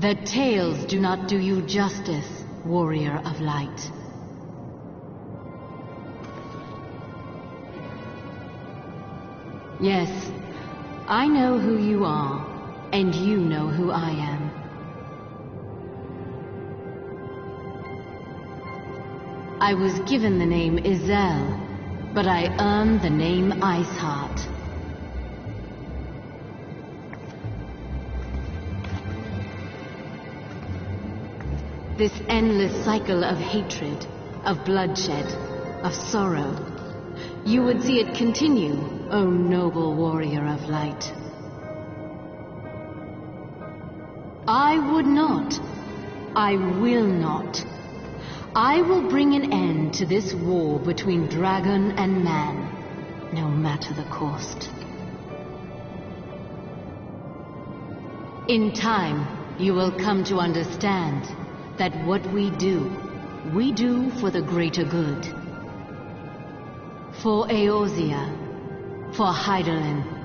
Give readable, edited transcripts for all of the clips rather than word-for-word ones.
The tales do not do you justice, warrior of light. Yes, I know who you are, and you know who I am. I was given the name Izel, but I earned the name Iceheart. This endless cycle of hatred, of bloodshed, of sorrow, you would see it continue, O noble warrior of light. I would not. I will not. I will bring an end to this war between dragon and man, no matter the cost. In time, you will come to understand that what we do for the greater good. For Eorzea, for Hydaelyn.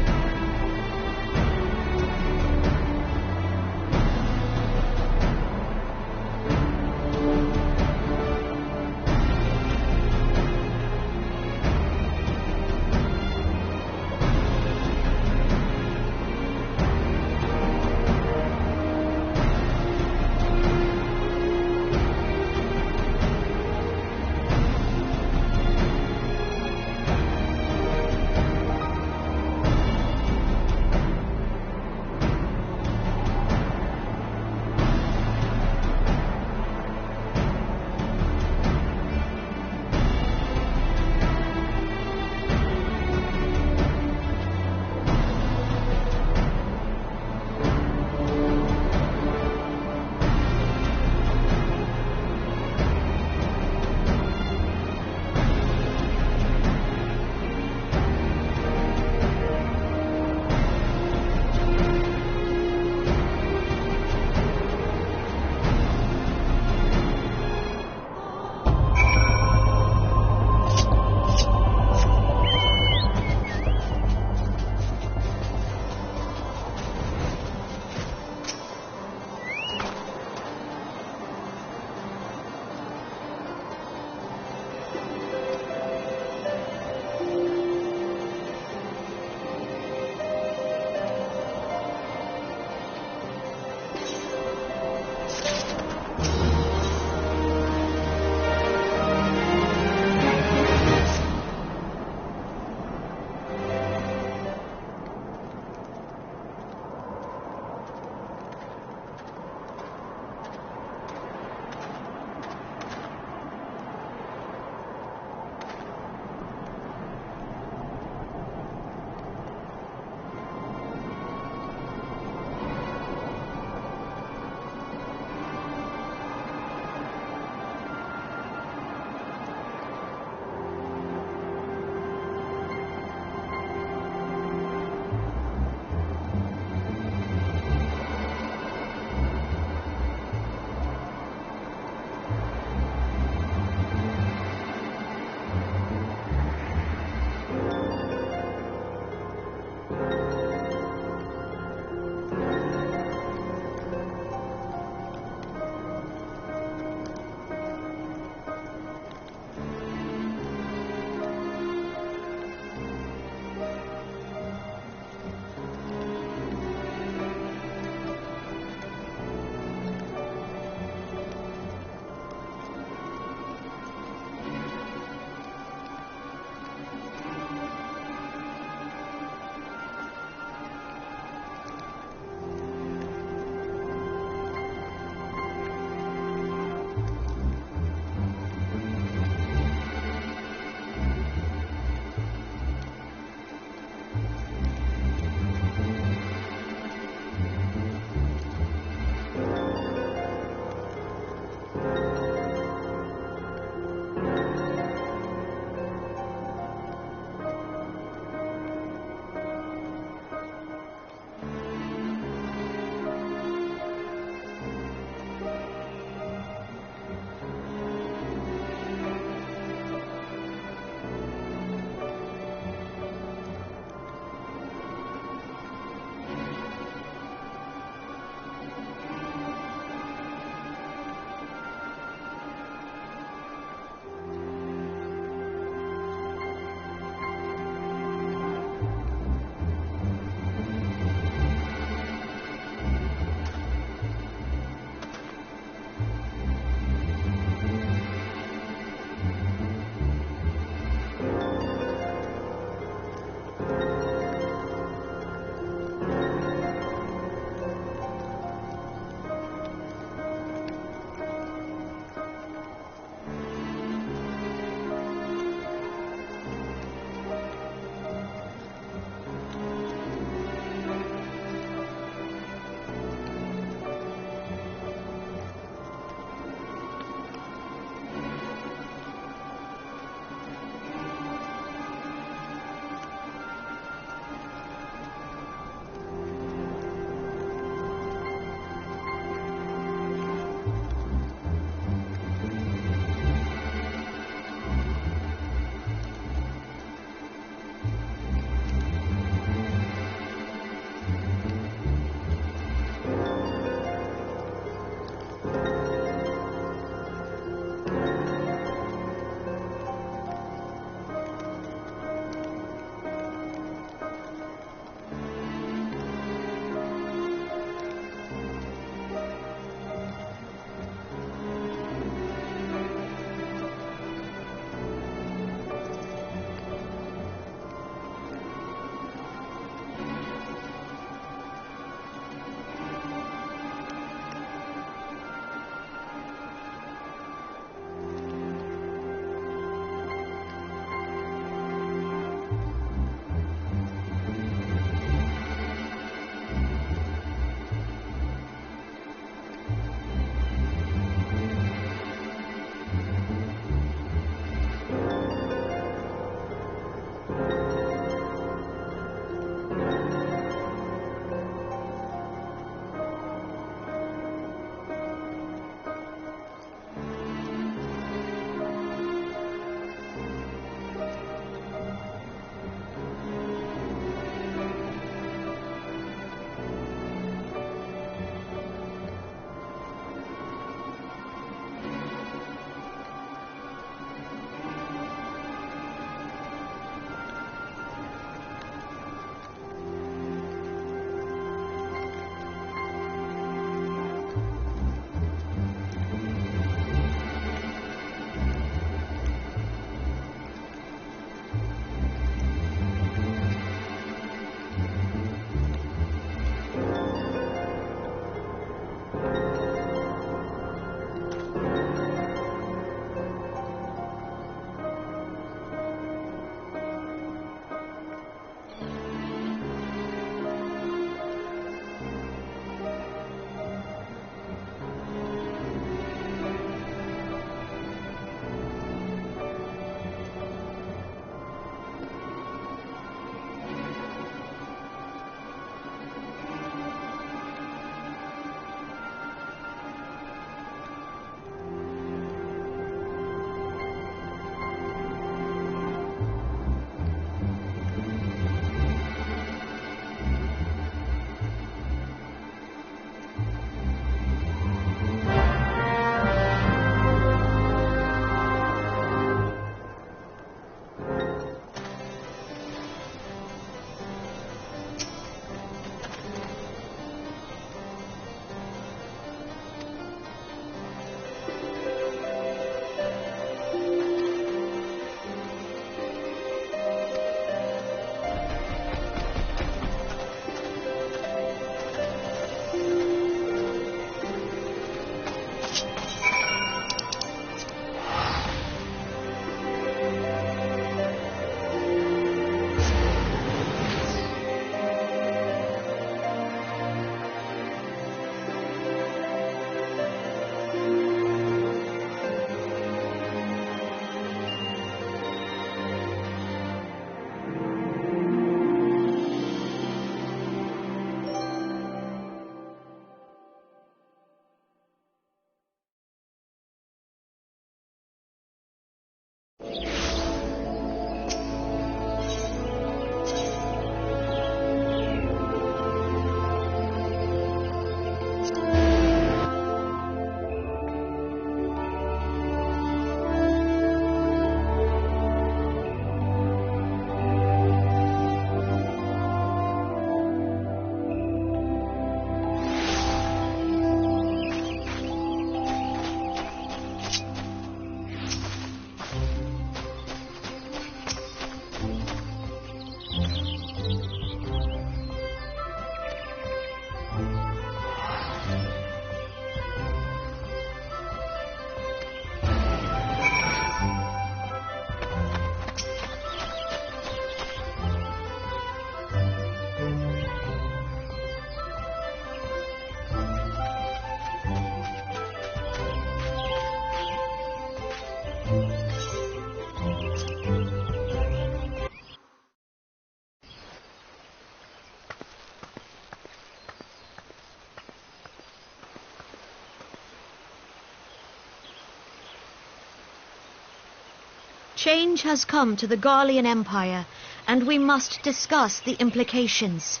Change has come to the Garlean Empire, and we must discuss the implications.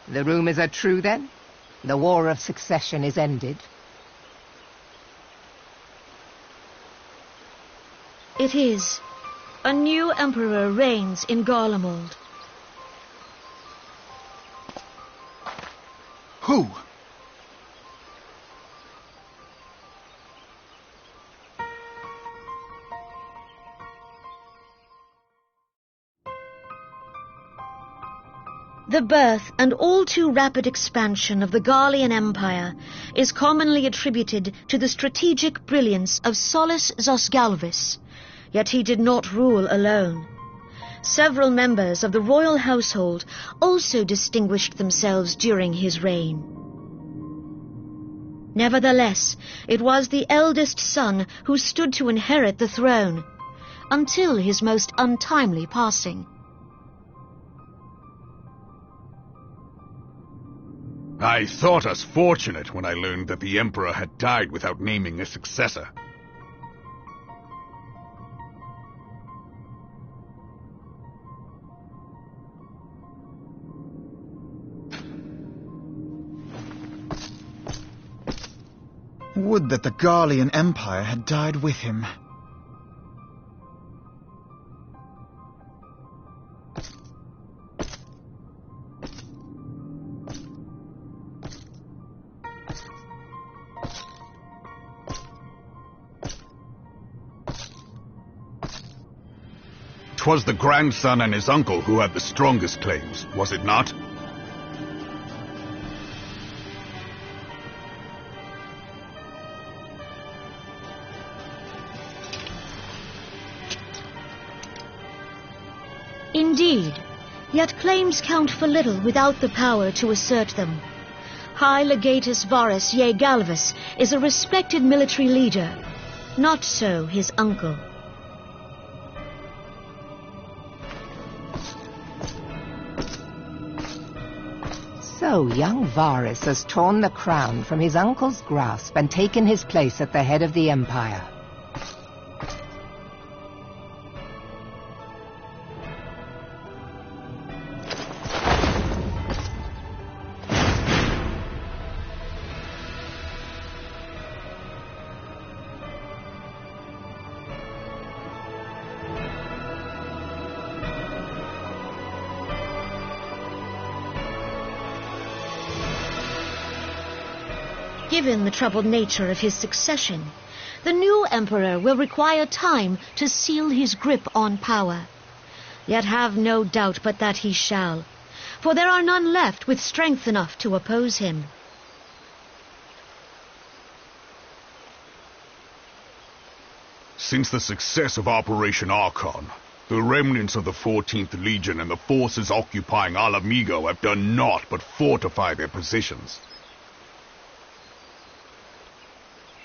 The rumours are true, then? The War of Succession is ended? It is. A new emperor reigns in Garlemald. Who? The birth and all too rapid expansion of the Garlean Empire is commonly attributed to the strategic brilliance of Solus Zosgalvis, yet he did not rule alone. Several members of the royal household also distinguished themselves during his reign. Nevertheless, it was the eldest son who stood to inherit the throne, until his most untimely passing. I thought us fortunate when I learned that the Emperor had died without naming a successor. Would that the Garlean Empire had died with him. 'Twas the grandson and his uncle who had the strongest claims, was it not? Indeed, yet claims count for little without the power to assert them. High Legatus Varus Ye Galvus is a respected military leader, not so his uncle. So young Varus has torn the crown from his uncle's grasp and taken his place at the head of the empire. Given the troubled nature of his succession, the new emperor will require time to seal his grip on power. Yet have no doubt but that he shall, for there are none left with strength enough to oppose him. Since the success of Operation Archon, the remnants of the 14th Legion and the forces occupying Alamigo have done naught but fortify their positions.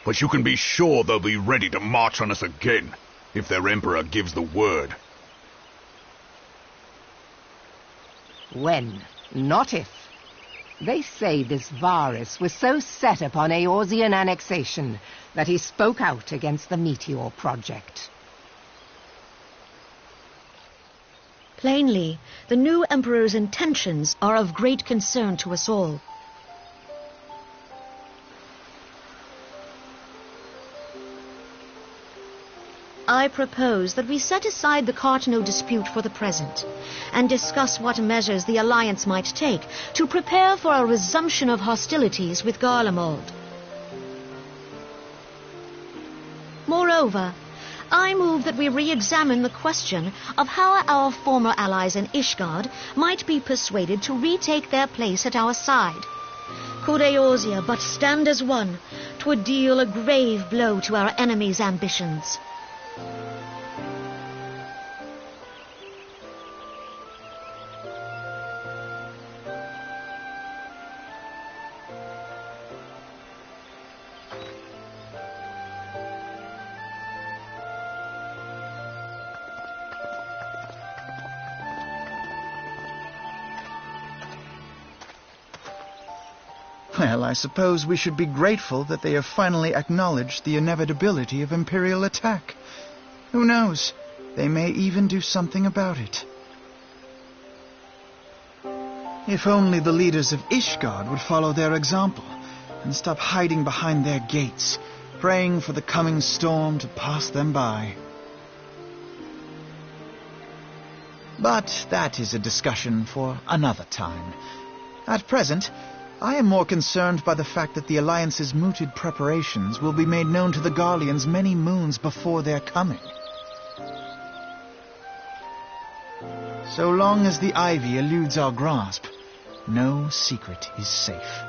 But you can be sure they'll be ready to march on us again, if their emperor gives the word. When, not if. They say this Varus was so set upon Eorzean annexation that he spoke out against the Meteor project. Plainly, the new emperor's intentions are of great concern to us all. I propose that we set aside the Cartano dispute for the present, and discuss what measures the Alliance might take to prepare for a resumption of hostilities with Garlemald. Moreover, I move that we re-examine the question of how our former allies in Ishgard might be persuaded to retake their place at our side. Could Eorzea but stand as one, 'twould deal a grave blow to our enemies' ambitions. Well, I suppose we should be grateful that they have finally acknowledged the inevitability of Imperial attack. Who knows? They may even do something about it. If only the leaders of Ishgard would follow their example and stop hiding behind their gates, praying for the coming storm to pass them by. But that is a discussion for another time. At present, I am more concerned by the fact that the Alliance's mooted preparations will be made known to the Garleans many moons before their coming. So long as the ivy eludes our grasp, no secret is safe.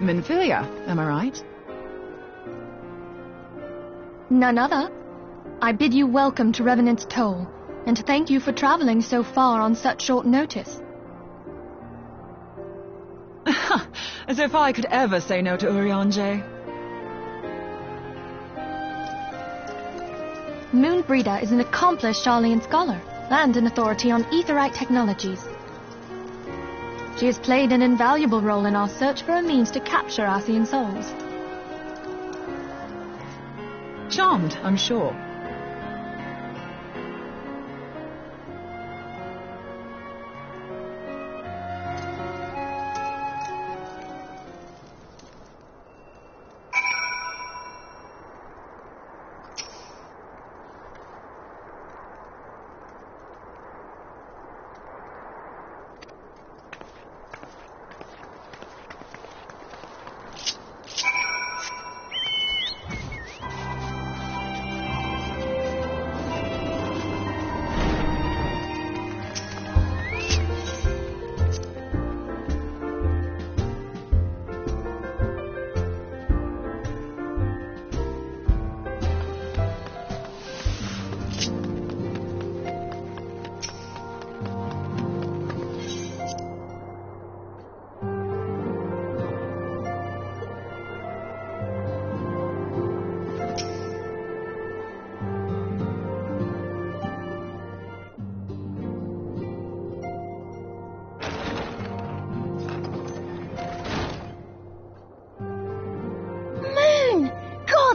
Minfilia, am I right? None other. I bid you welcome to Revenant's Toll, and thank you for traveling so far on such short notice. As if I could ever say no to Urianger. Moonbreeder is an accomplished Sharlayan scholar and an authority on aetherite technologies. She has played an invaluable role in our search for a means to capture Arcean souls. Charmed, I'm sure.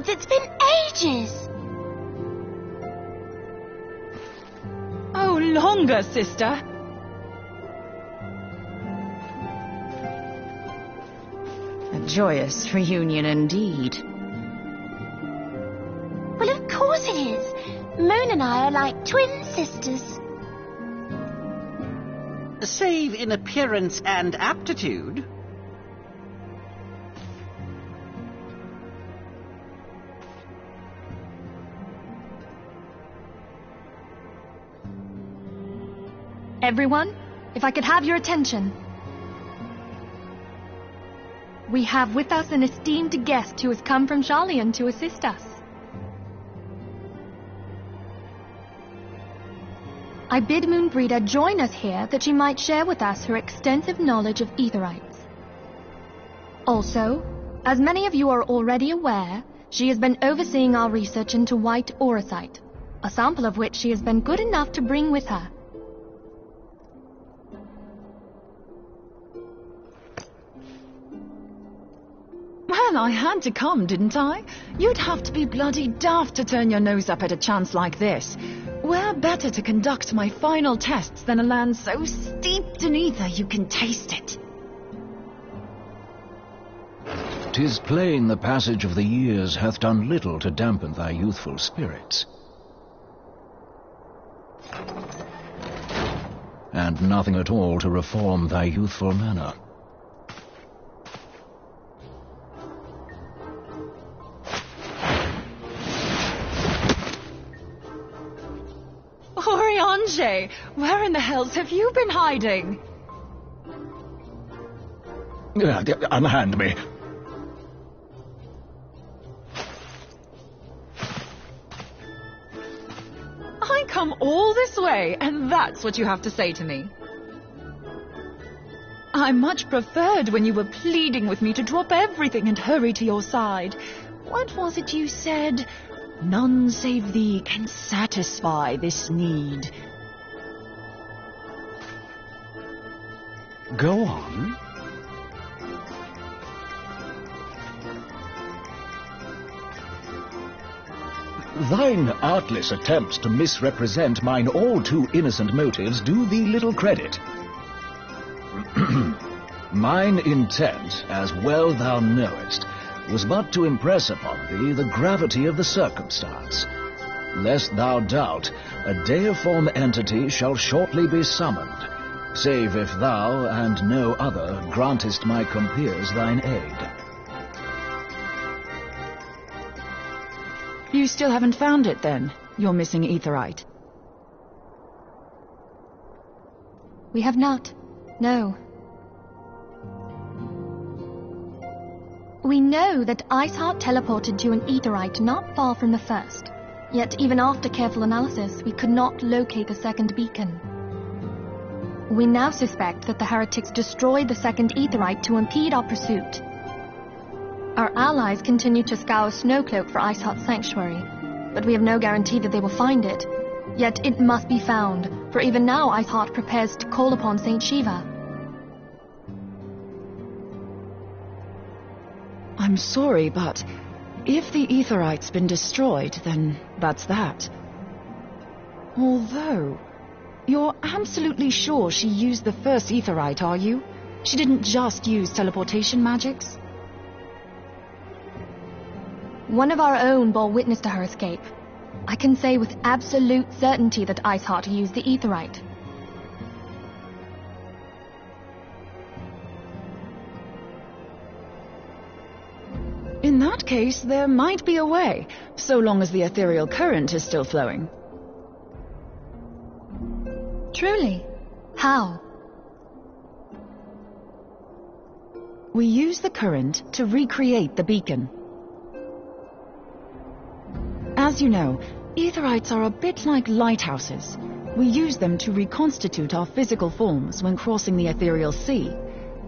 It's been ages! Oh, longer, sister! A joyous reunion indeed. Well, of course it is. Moon and I are like twin sisters. Save in appearance and aptitude. Everyone, if I could have your attention. We have with us an esteemed guest who has come from Sharlayan to assist us. I bid Moonbreeder join us here that she might share with us her extensive knowledge of aetherites. Also, as many of you are already aware, she has been overseeing our research into white auracite, a sample of which she has been good enough to bring with her. Well, I had to come, didn't I? You'd have to be bloody daft to turn your nose up at a chance like this. Where better to conduct my final tests than a land so steeped in ether you can taste it? 'Tis plain the passage of the years hath done little to dampen thy youthful spirits. And nothing at all to reform thy youthful manner. Urianger, where in the hells have you been hiding? Unhand me. I come all this way, and that's what you have to say to me. I much preferred when you were pleading with me to drop everything and hurry to your side. What was it you said? None save thee can satisfy this need. Go on. Thine artless attempts to misrepresent mine all too innocent motives do thee little credit. Mine intent, as well thou knowest, was but to impress upon thee the gravity of the circumstance. Lest thou doubt, a deiform entity shall shortly be summoned, save if thou and no other grantest my compeers thine aid. You still haven't found it, then, your missing aetherite? We have not. No. We know that Iceheart teleported to an aetherite not far from the first. Yet even after careful analysis, we could not locate the second beacon. We now suspect that the heretics destroyed the second aetherite to impede our pursuit. Our allies continue to scour Snowcloak for Iceheart's sanctuary, but we have no guarantee that they will find it. Yet it must be found, for even now Iceheart prepares to call upon Saint Shiva. I'm sorry, but if the aetherite's been destroyed, then that's that. Although, you're absolutely sure she used the first aetherite, are you? She didn't just use teleportation magics? One of our own bore witness to her escape. I can say with absolute certainty that Iceheart used the aetherite. In that case, there might be a way, so long as the ethereal current is still flowing. Truly? How? We use the current to recreate the beacon. As you know, aetherites are a bit like lighthouses. We use them to reconstitute our physical forms when crossing the ethereal sea.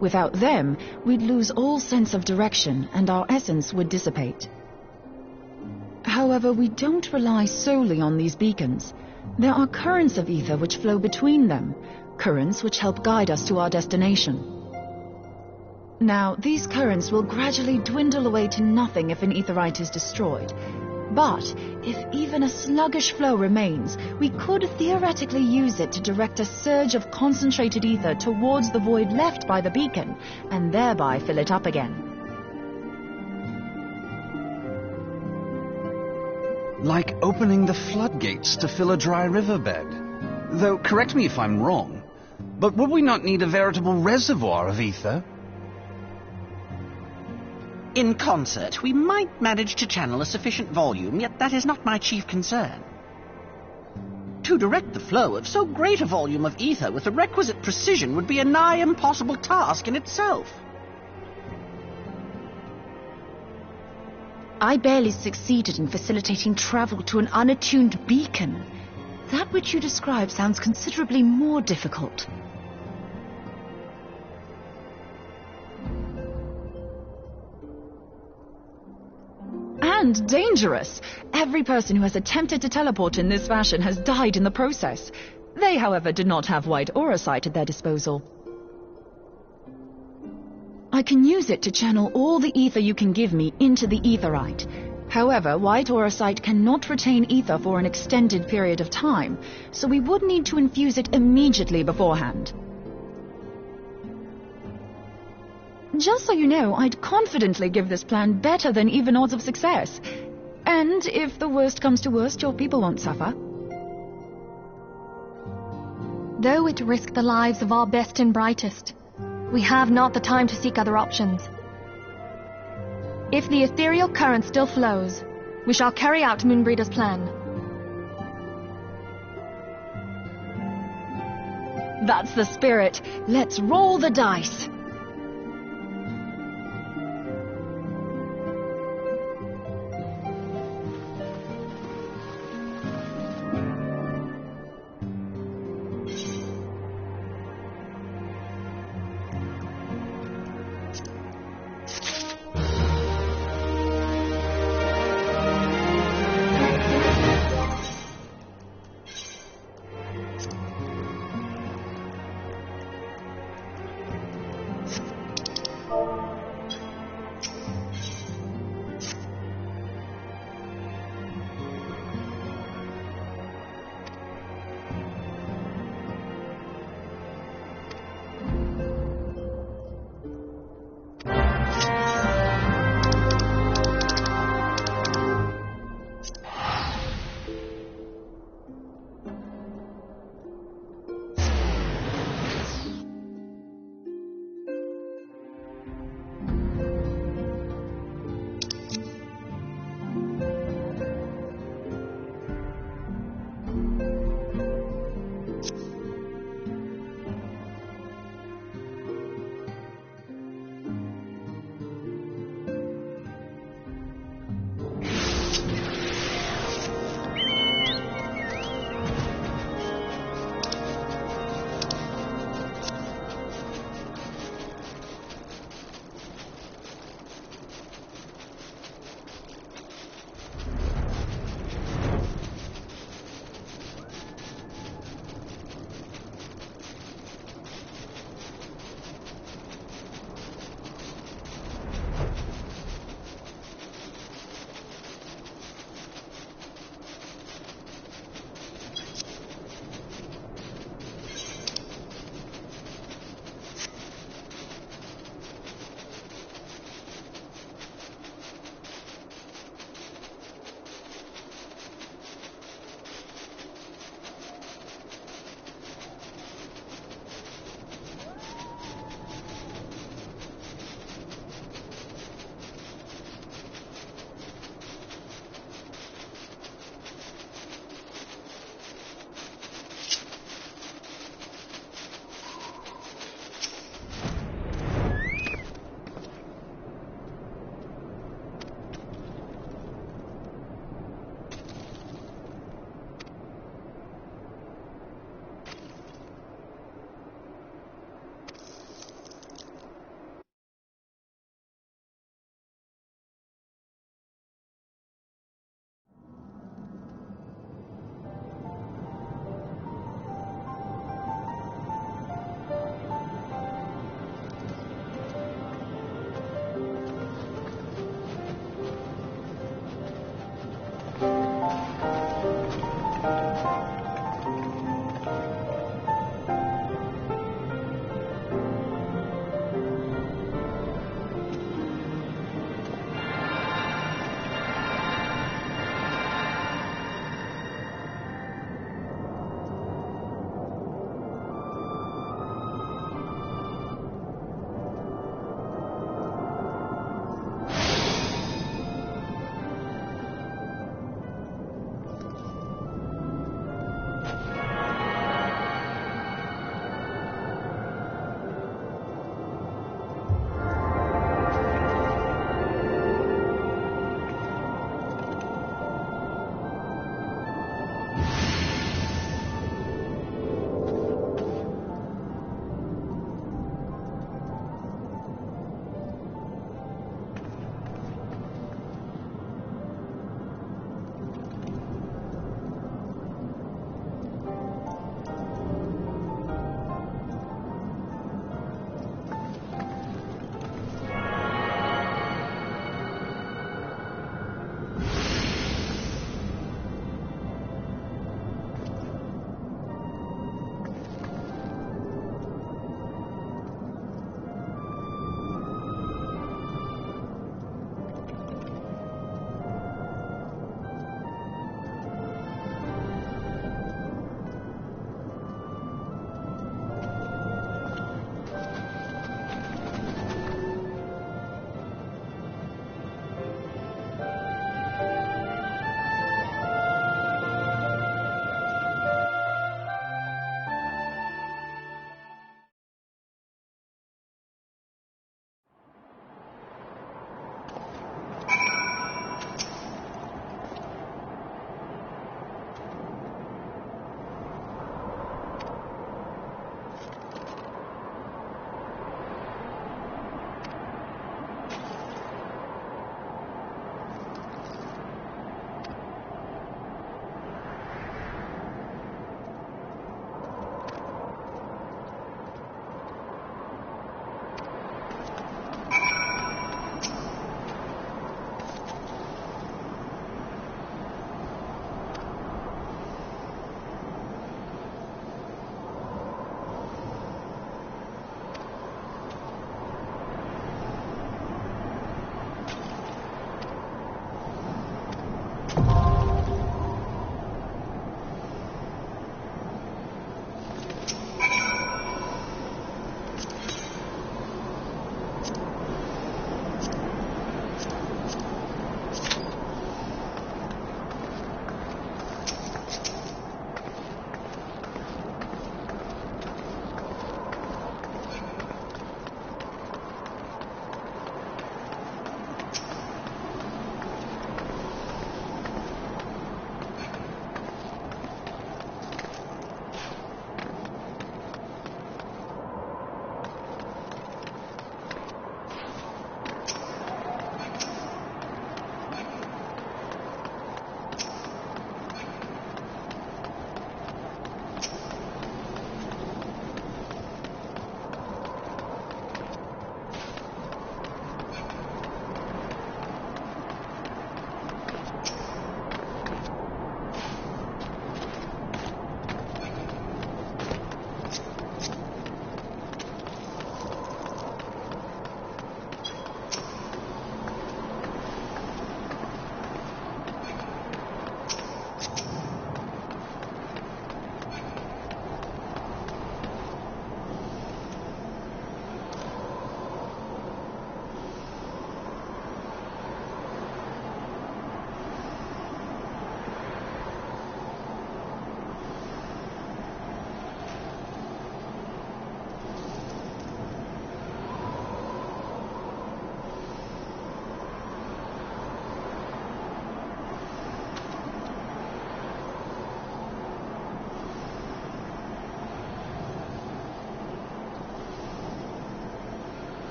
Without them, we'd lose all sense of direction and our essence would dissipate. However, we don't rely solely on these beacons. There are currents of ether which flow between them, currents which help guide us to our destination. Now, these currents will gradually dwindle away to nothing if an aetherite is destroyed. But if even a sluggish flow remains, we could theoretically use it to direct a surge of concentrated ether towards the void left by the beacon, and thereby fill it up again. Like opening the floodgates to fill a dry riverbed. Though, correct me if I'm wrong, but would we not need a veritable reservoir of ether? In concert, we might manage to channel a sufficient volume, yet that is not my chief concern. To direct the flow of so great a volume of ether with the requisite precision would be a nigh impossible task in itself. I barely succeeded in facilitating travel to an unattuned beacon. That which you describe sounds considerably more difficult. And dangerous. Every person who has attempted to teleport in this fashion has died in the process. They, however, did not have white aura sight at their disposal. I can use it to channel all the ether you can give me into the aetherite. However, white aura sight cannot retain ether for an extended period of time, so we would need to infuse it immediately beforehand. Just so you know, I'd confidently give this plan better than even odds of success. And if the worst comes to worst, your people won't suffer. Though it risk the lives of our best and brightest, we have not the time to seek other options. If the ethereal current still flows, we shall carry out Moonbreeder's plan. That's the spirit. Let's roll the dice.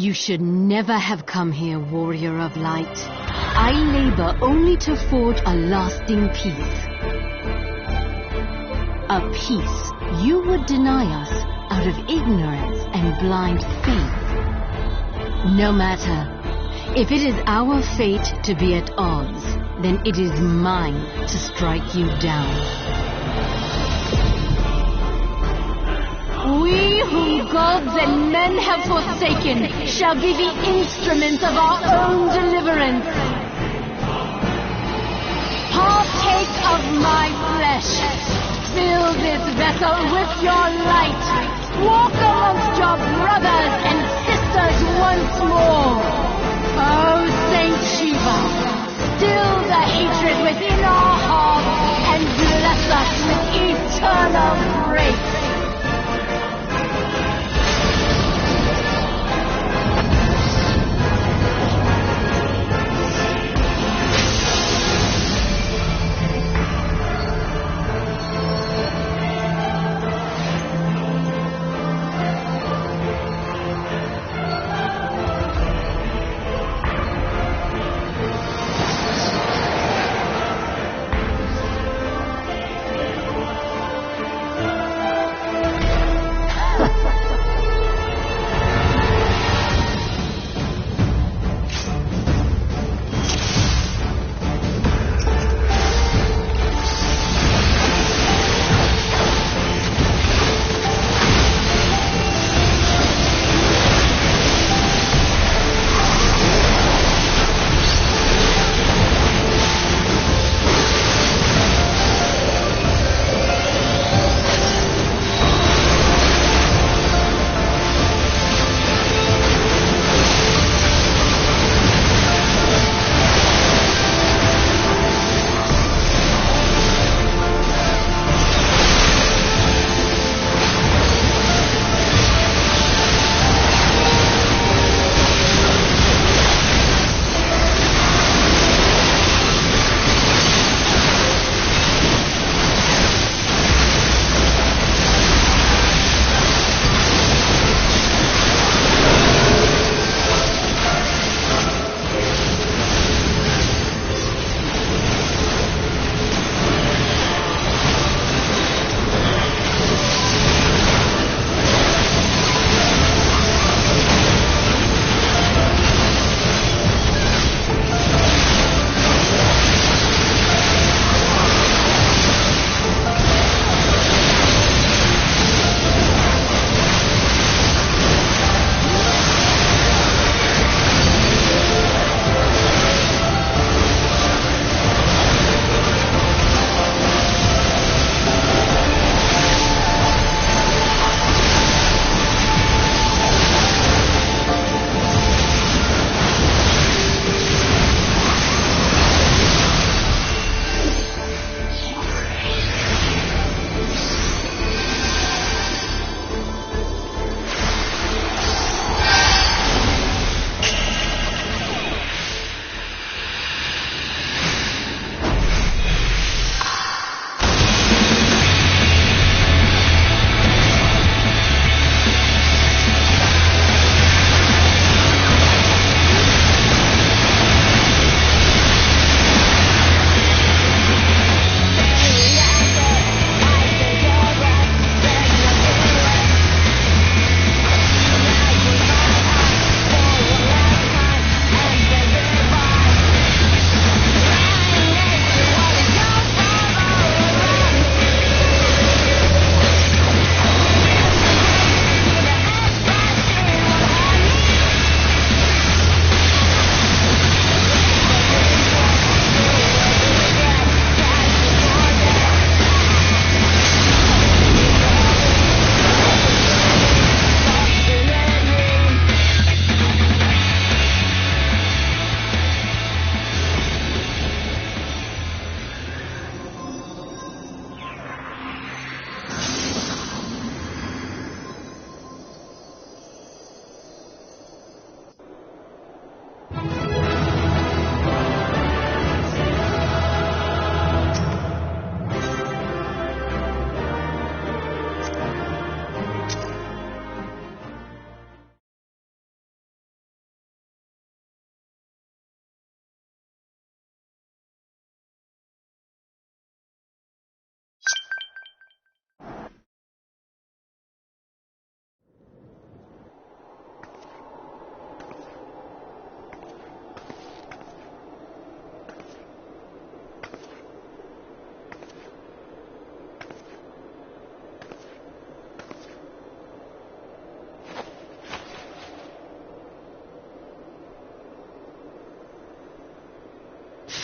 You should never have come here, warrior of light. I labor only to forge a lasting peace. A peace you would deny us out of ignorance and blind faith. No matter. If it is our fate to be at odds, then it is mine to strike you down. We whom gods and men have forsaken shall be the instruments of our own deliverance. Partake of my flesh. Fill this vessel with your light. Walk amongst your brothers and sisters once more. Oh, Saint Shiva, still the hatred within our hearts and bless us with eternal grace.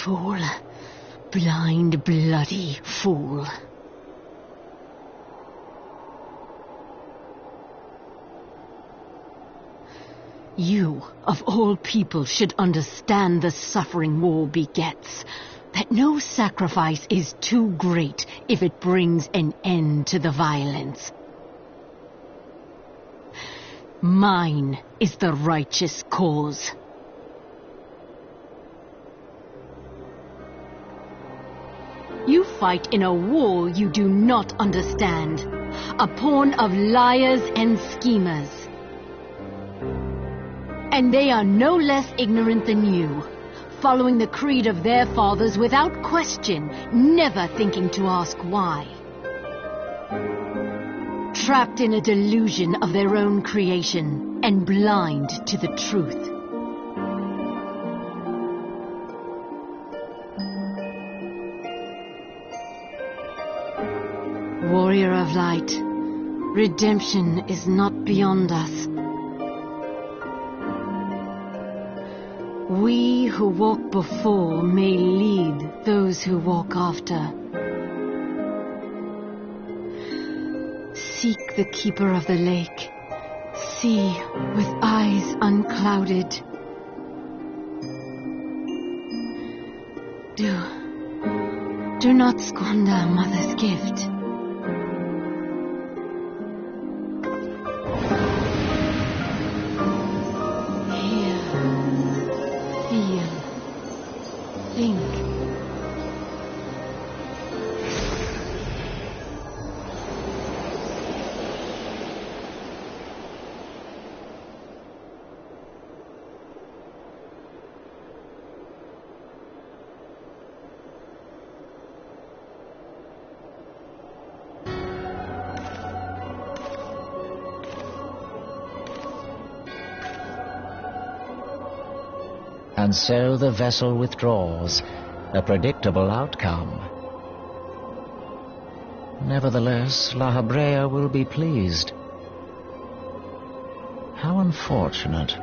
Fool. Blind, bloody fool. You, of all people, should understand the suffering war begets. That no sacrifice is too great if it brings an end to the violence. Mine is the righteous cause. You fight in a war you do not understand. A pawn of liars and schemers. And they are no less ignorant than you, following the creed of their fathers without question, never thinking to ask why. Trapped in a delusion of their own creation, and blind to the truth. Warrior of light, redemption is not beyond us. We who walk before may lead those who walk after. Seek the keeper of the lake. See with eyes unclouded. Do not squander Mother's gift. And so the vessel withdraws, a predictable outcome. Nevertheless, La Habrea will be pleased. How unfortunate.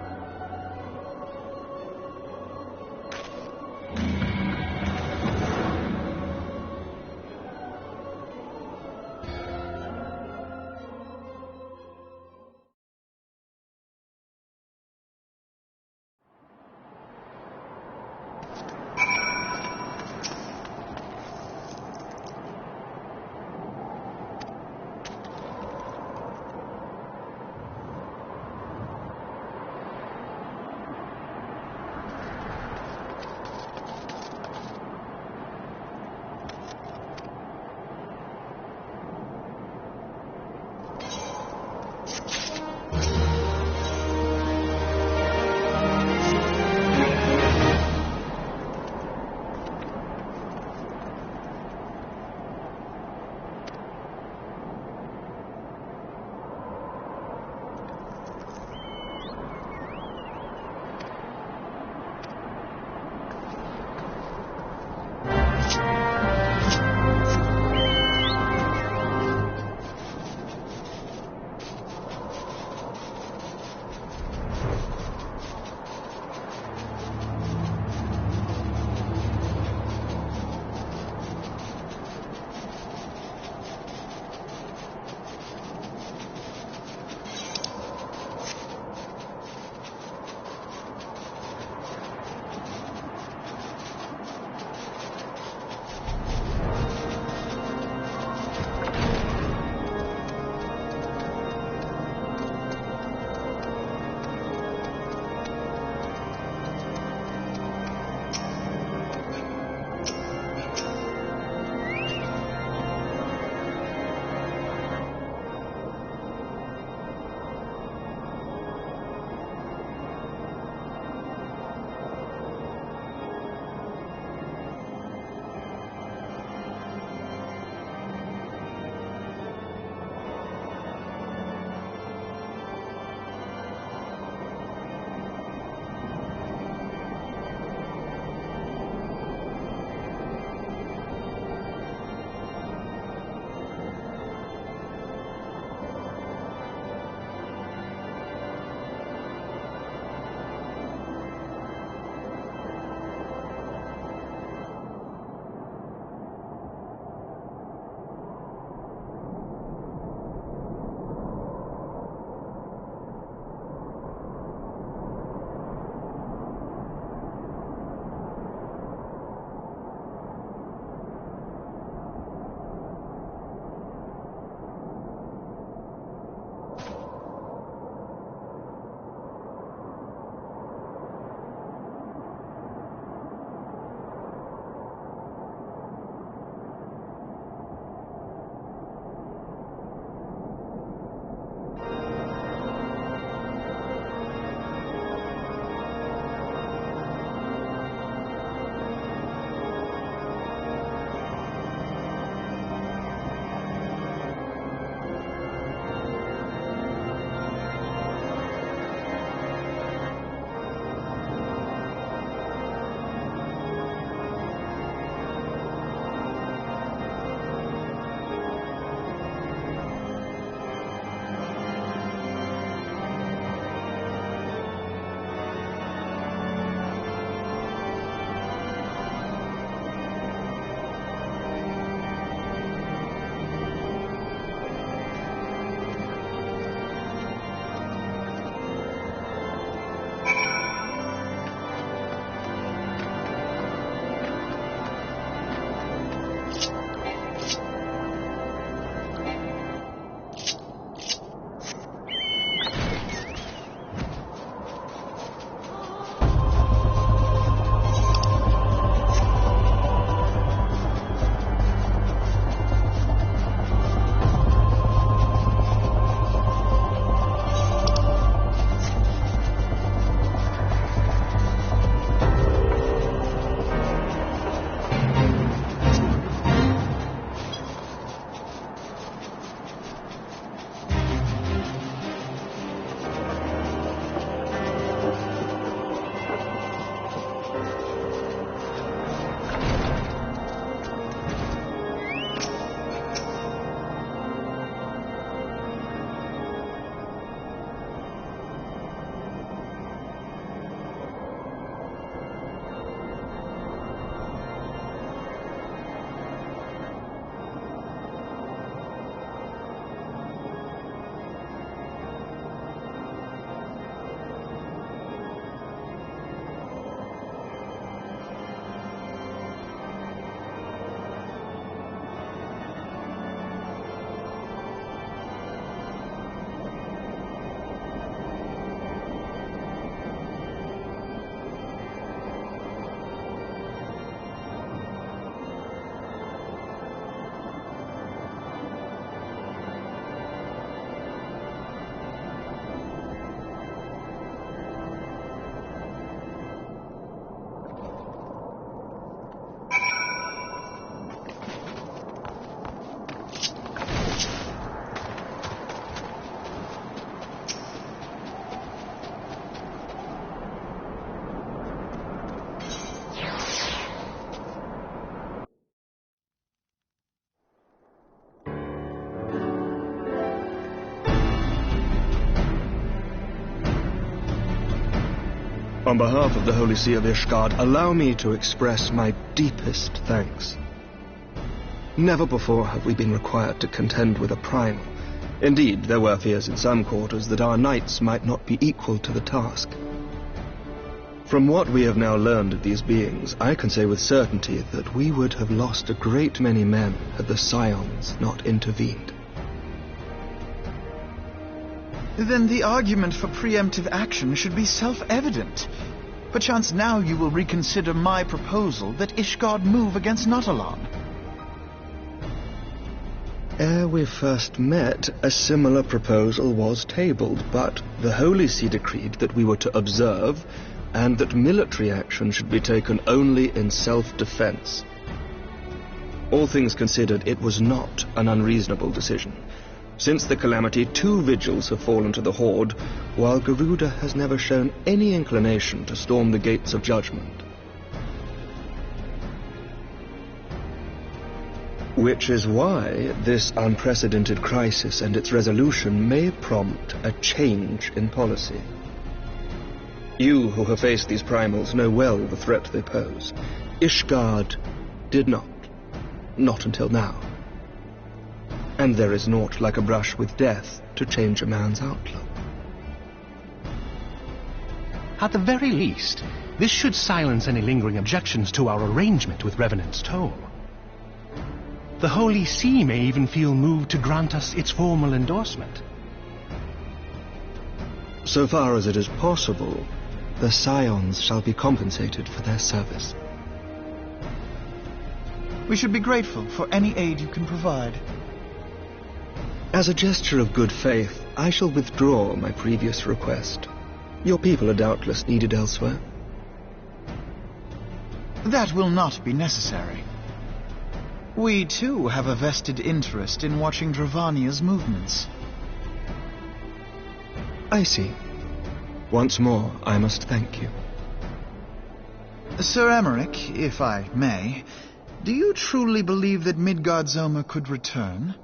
On behalf of the Holy See of Ishgard, allow me to express my deepest thanks. Never before have we been required to contend with a primal. Indeed, there were fears in some quarters that our knights might not be equal to the task. From what we have now learned of these beings, I can say with certainty that we would have lost a great many men had the Scions not intervened. Then the argument for preemptive action should be self-evident. Perchance now you will reconsider my proposal that Ishgard move against Nautalon. Ere we first met, a similar proposal was tabled, but the Holy See decreed that we were to observe, and that military action should be taken only in self-defense. All things considered, it was not an unreasonable decision. Since the calamity, 2 vigils have fallen to the Horde, while Garuda has never shown any inclination to storm the gates of judgment. Which is why this unprecedented crisis and its resolution may prompt a change in policy. You who have faced these primals know well the threat they pose. Ishgard did not. Not until now. And there is naught like a brush with death to change a man's outlook. At the very least, this should silence any lingering objections to our arrangement with Revenant's Toll. The Holy See may even feel moved to grant us its formal endorsement. So far as it is possible, the Scions shall be compensated for their service. We should be grateful for any aid you can provide. As a gesture of good faith, I shall withdraw my previous request. Your people are doubtless needed elsewhere. That will not be necessary. We, too, have a vested interest in watching Dravania's movements. I see. Once more, I must thank you. Sir Emmerich, if I may, do you truly believe that Midgard-Zoma could return?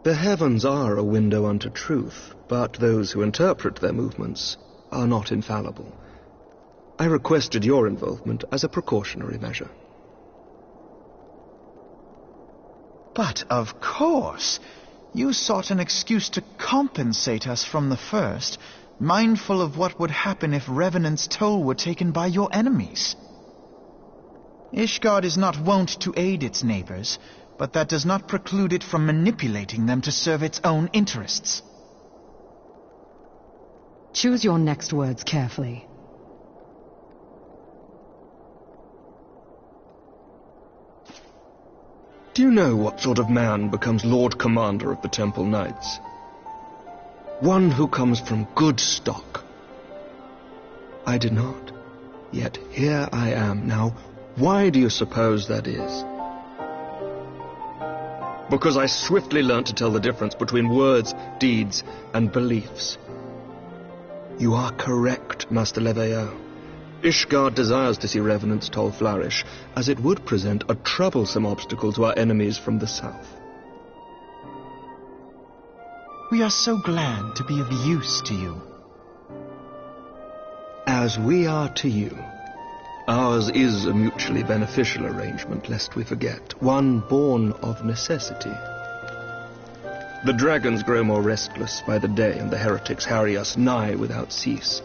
The heavens are a window unto truth, but those who interpret their movements are not infallible. I requested your involvement as a precautionary measure. But of course, you sought an excuse to compensate us from the first, mindful of what would happen if Revenant's Toll were taken by your enemies. Ishgard is not wont to aid its neighbors, but that does not preclude it from manipulating them to serve its own interests. Choose your next words carefully. Do you know what sort of man becomes Lord Commander of the Temple Knights? One who comes from good stock. I did not. Yet here I am now. Why do you suppose that is? Because I swiftly learnt to tell the difference between words, deeds, and beliefs. You are correct, Master Leveilleur. Ishgard desires to see Revenant's Toll flourish, as it would present a troublesome obstacle to our enemies from the south. We are so glad to be of use to you. As we are to you. Ours is a mutually beneficial arrangement, lest we forget, one born of necessity. The dragons grow more restless by the day, and the heretics harry us nigh without cease.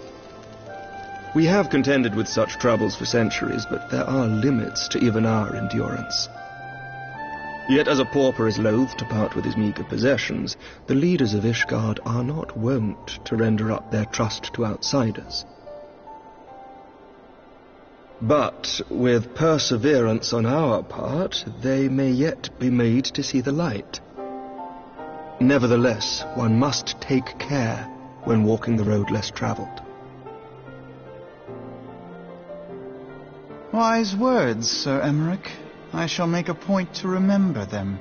We have contended with such troubles for centuries, but there are limits to even our endurance. Yet as a pauper is loath to part with his meagre possessions, the leaders of Ishgard are not wont to render up their trust to outsiders. But with perseverance on our part, they may yet be made to see the light. Nevertheless, one must take care when walking the road less traveled. Wise words, Sir Emmerich. I shall make a point to remember them.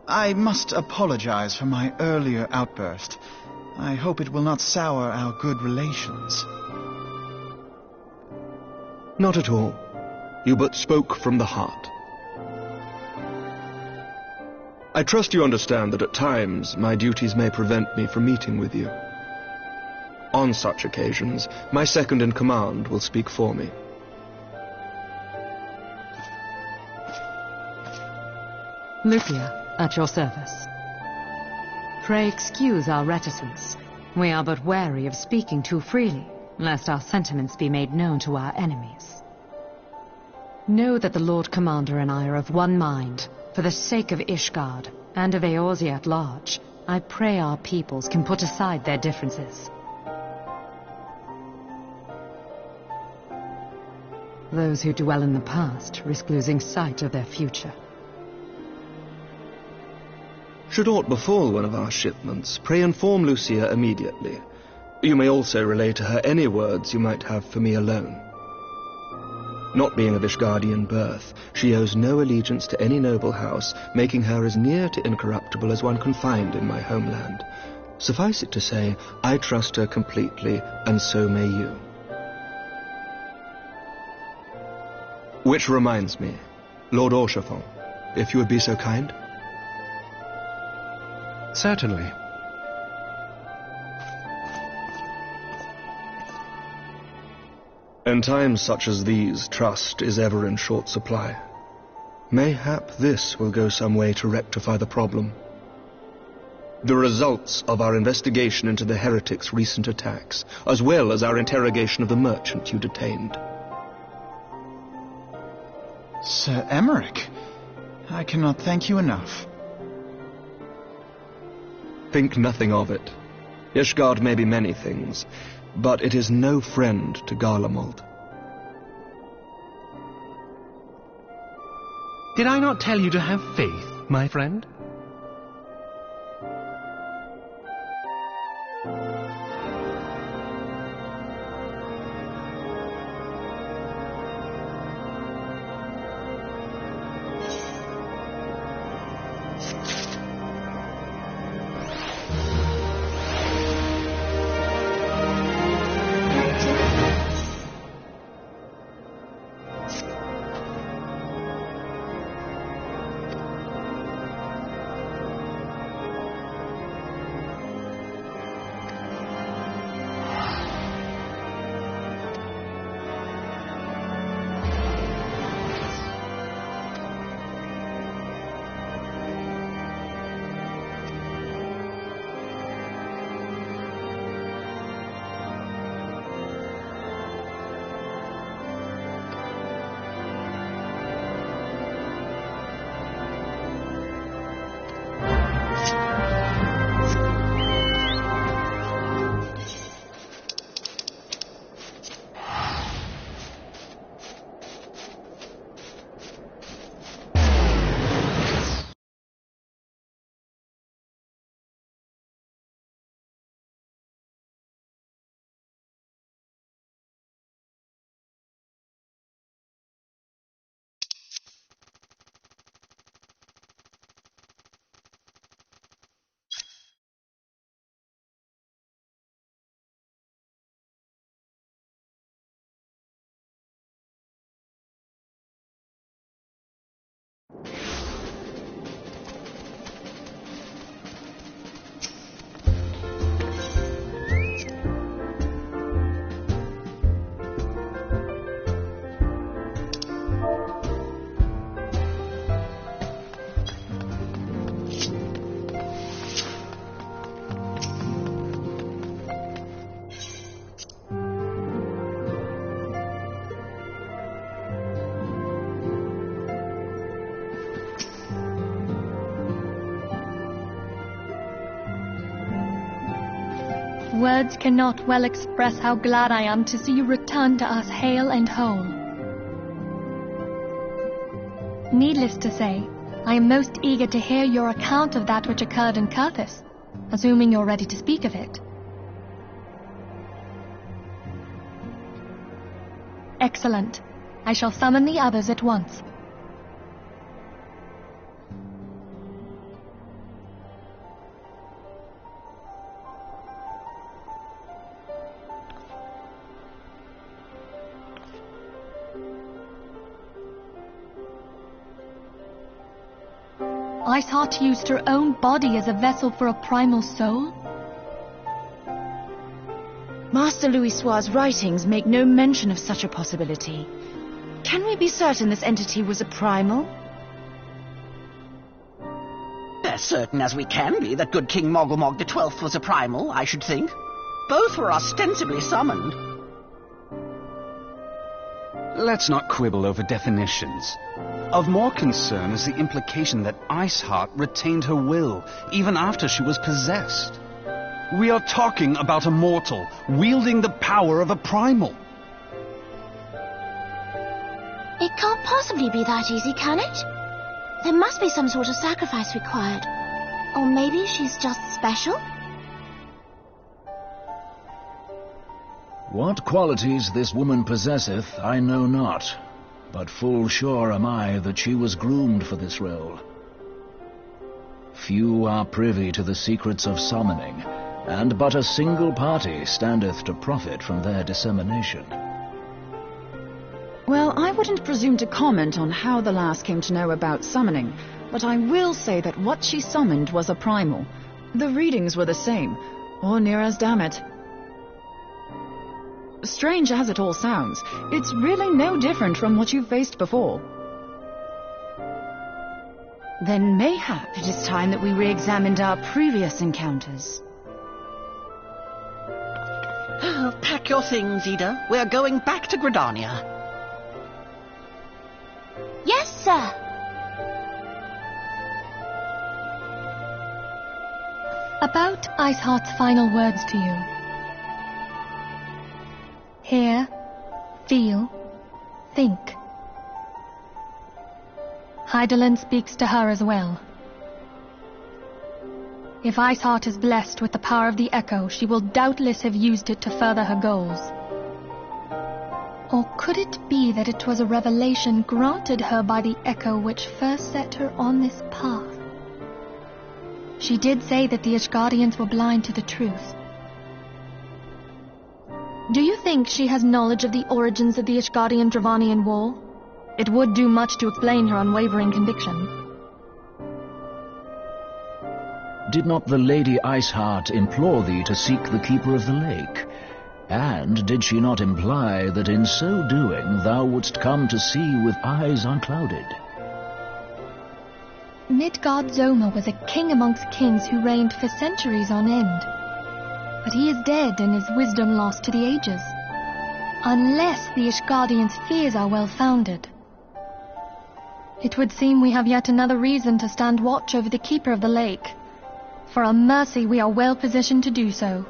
I must apologize for my earlier outburst. I hope it will not sour our good relations. Not at all. You but spoke from the heart. I trust you understand that at times my duties may prevent me from meeting with you. On such occasions, my second-in-command will speak for me. Lucia, at your service. Pray excuse our reticence. We are but wary of speaking too freely, lest our sentiments be made known to our enemies. Know that the Lord Commander and I are of one mind. For the sake of Ishgard, and of Eorzea at large, I pray our peoples can put aside their differences. Those who dwell in the past risk losing sight of their future. Should aught befall one of our shipments, pray inform Lucia immediately. You may also relay to her any words you might have for me alone. Not being of Ishgardian birth, she owes no allegiance to any noble house, making her as near to incorruptible as one can find in my homeland. Suffice it to say, I trust her completely, and so may you. Which reminds me, Lord Orchefort, if you would be so kind. Certainly. In times such as these, trust is ever in short supply. Mayhap this will go some way to rectify the problem. The results of our investigation into the heretics' recent attacks, as well as our interrogation of the merchant you detained. Sir Emmerich, I cannot thank you enough. Think nothing of it. Ishgard may be many things, but it is no friend to Garlemald. Did I not tell you to have faith, my friend? Words cannot well express how glad I am to see you return to us hale and whole. Needless to say, I am most eager to hear your account of that which occurred in Kurthis, assuming you're ready to speak of it. Excellent. I shall summon the others at once. Iceheart used her own body as a vessel for a primal soul? Master Louisoix's writings make no mention of such a possibility. Can we be certain this entity was a primal? As certain as we can be that good King Mogglmog XII was a primal, I should think. Both were ostensibly summoned. Let's not quibble over definitions. Of more concern is the implication that Iceheart retained her will, even after she was possessed. We are talking about a mortal, wielding the power of a primal. It can't possibly be that easy, can it? There must be some sort of sacrifice required. Or maybe she's just special? What qualities this woman possesseth, I know not, but full sure am I that she was groomed for this role. Few are privy to the secrets of summoning, and but a single party standeth to profit from their dissemination. Well, I wouldn't presume to comment on how the lass came to know about summoning, but I will say that what she summoned was a primal. The readings were the same, or near as damn it. Strange as it all sounds, it's really no different from what you've faced before. Then mayhap it is time that we re-examined our previous encounters. Pack your things, Ida. We're going back to Gridania. Yes, sir. About Iceheart's final words to you. Hear, feel, think. Hydaelyn speaks to her as well. If Iceheart is blessed with the power of the Echo, she will doubtless have used it to further her goals. Or could it be that it was a revelation granted her by the Echo which first set her on this path? She did say that the Ishgardians were blind to the truth. Do you think she has knowledge of the origins of the Ishgardian-Dravanian War? It would do much to explain her unwavering conviction. Did not the Lady Iceheart implore thee to seek the Keeper of the Lake? And did she not imply that in so doing thou wouldst come to see with eyes unclouded? Midgard-Zoma was a king amongst kings who reigned for centuries on end. But he is dead and his wisdom lost to the ages. Unless the Ishgardians' fears are well-founded. It would seem we have yet another reason to stand watch over the Keeper of the Lake. For a mercy we are well positioned to do so.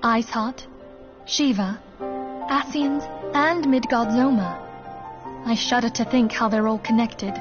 Iceheart, Shiva, Ascians, and Midgard-Zoma. I shudder to think how they're all connected.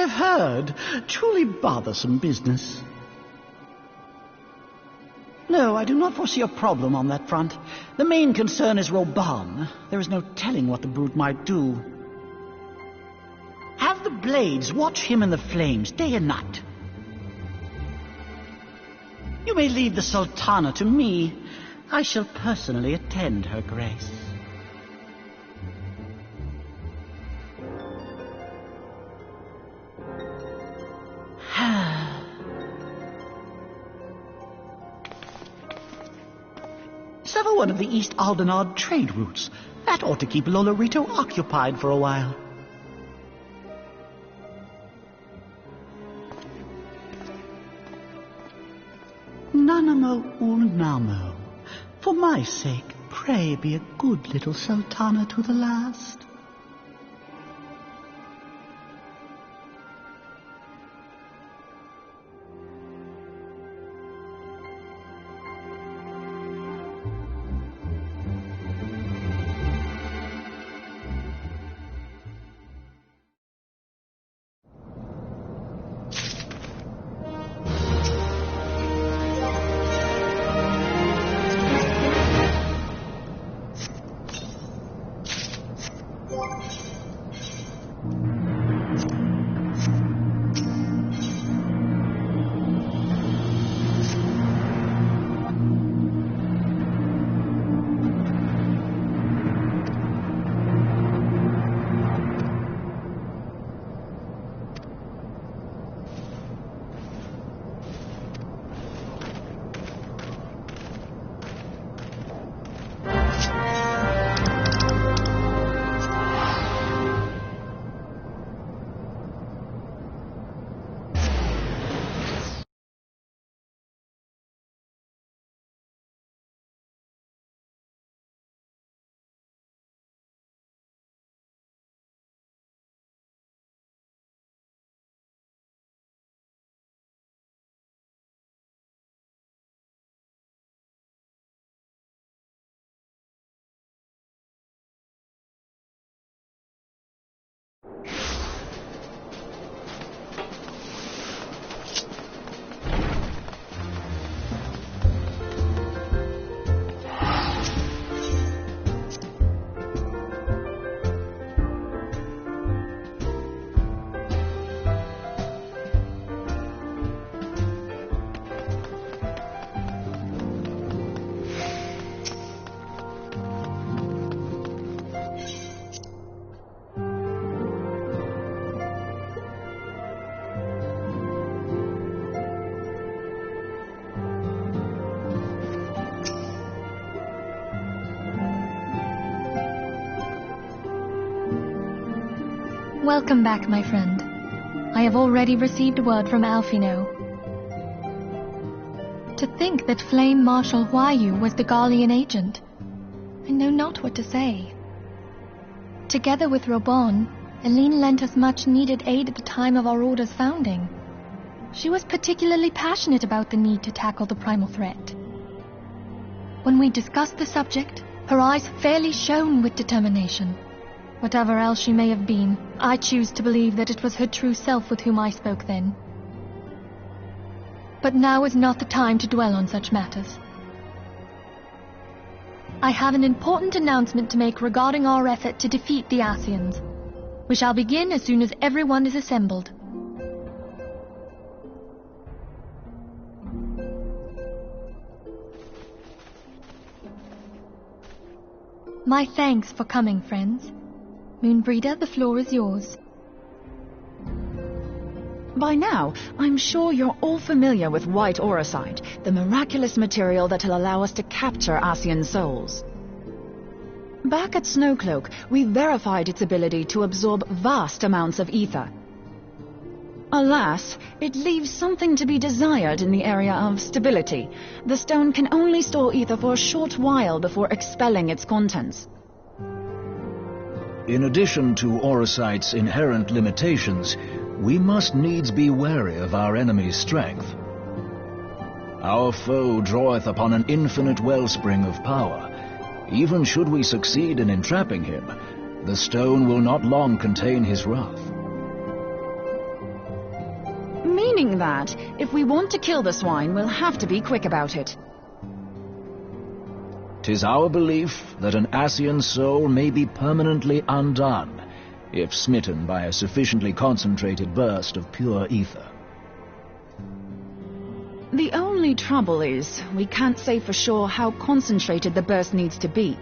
I've heard. Truly bothersome business. No, I do not foresee a problem on that front. The main concern is Roban. There is no telling what the brute might do. Have the blades watch him in the flames day and night. You may leave the Sultana to me. I shall personally attend her grace. Sever one of the East Aldenard trade routes. That ought to keep Lolorito occupied for a while. Nanamo Ulnamo. For my sake, pray be a good little Sultana to the last. Welcome back, my friend. I have already received word from Alfino. To think that Flame Marshal Huayu was the Garlean agent. I know not what to say. Together with Robon, Eline lent us much-needed aid at the time of our Order's founding. She was particularly passionate about the need to tackle the primal threat. When we discussed the subject, her eyes fairly shone with determination. Whatever else she may have been, I choose to believe that it was her true self with whom I spoke then. But now is not the time to dwell on such matters. I have an important announcement to make regarding our effort to defeat the Ascians. We shall begin as soon as everyone is assembled. My thanks for coming, friends. Moonbreeder, the floor is yours. By now, I'm sure you're all familiar with white aurosite, the miraculous material that'll allow us to capture Ascian souls. Back at Snowcloak, we verified its ability to absorb vast amounts of ether. Alas, it leaves something to be desired in the area of stability. The stone can only store ether for a short while before expelling its contents. In addition to aurosite's inherent limitations, we must needs be wary of our enemy's strength. Our foe draweth upon an infinite wellspring of power. Even should we succeed in entrapping him, the stone will not long contain his wrath. Meaning that, if we want to kill the swine, we'll have to be quick about it. 'Tis our belief that an Ascian soul may be permanently undone, if smitten by a sufficiently concentrated burst of pure ether. The only trouble is, we can't say for sure how concentrated the burst needs to be.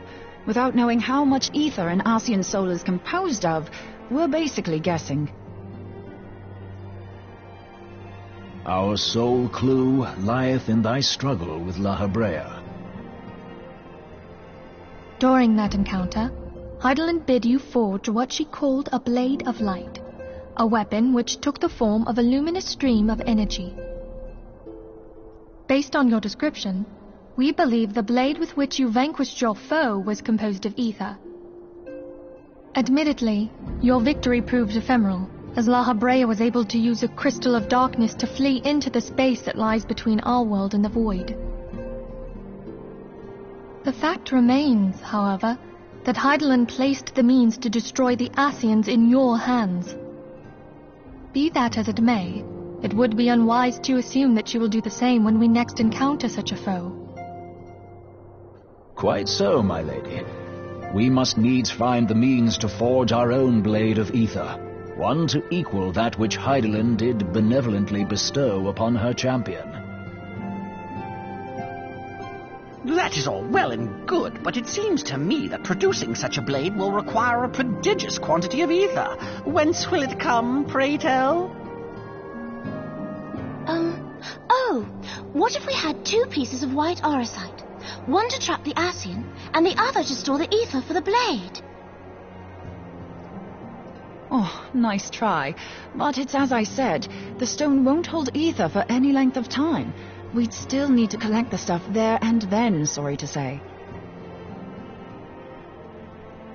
Without knowing how much ether an Ascian soul is composed of, we're basically guessing. Our sole clue lieth in thy struggle with La Hebrea. During that encounter, Heidelin bid you forge what she called a Blade of Light, a weapon which took the form of a luminous stream of energy. Based on your description, we believe the blade with which you vanquished your foe was composed of ether. Admittedly, your victory proved ephemeral, as La Hebrea was able to use a crystal of darkness to flee into the space that lies between our world and the void. The fact remains, however, that Heidelin placed the means to destroy the Ascians in your hands. Be that as it may, it would be unwise to assume that she will do the same when we next encounter such a foe. Quite so, my lady. We must needs find the means to forge our own blade of ether, one to equal that which Heidelin did benevolently bestow upon her champion. That is all well and good, but it seems to me that producing such a blade will require a prodigious quantity of ether. Whence will it come, pray tell? Oh, what if we had 2 pieces of white orosite? One to trap the Ascian, and the other to store the ether for the blade. Oh, nice try. But it's as I said, the stone won't hold ether for any length of time. We'd still need to collect the stuff there and then, sorry to say.